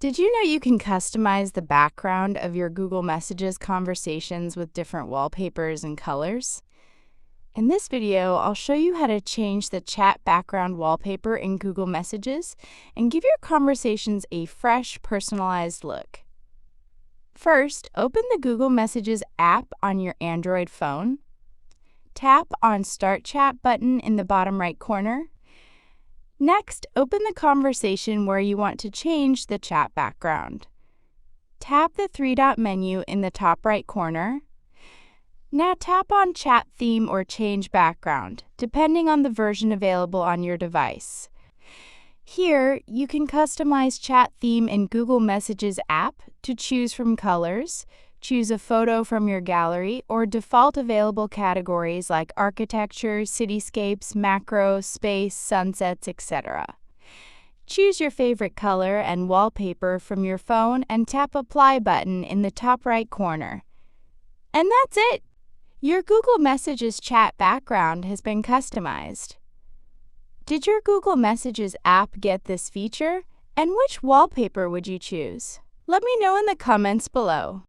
Did you know you can customize the background of your Google Messages conversations with different wallpapers and colors? In this video, I'll show you how to change the chat background wallpaper in Google Messages and give your conversations a fresh, personalized look. First, open the Google Messages app on your Android phone. Tap on Start Chat button in the bottom right corner. Next, open the conversation where you want to change the chat background. Tap the three-dot menu in the top right corner. Now tap on Chat Theme or Change Background, depending on the version available on your device. Here, you can customize Chat Theme in Google Messages app to choose from colors, choose a photo from your gallery, or default available categories like architecture, cityscapes, macro, space, sunsets, etc. Choose your favorite color and wallpaper from your phone and tap Apply button in the top right corner. And that's it! Your Google Messages chat background has been customized. Did your Google Messages app get this feature? And which wallpaper would you choose? Let me know in the comments below.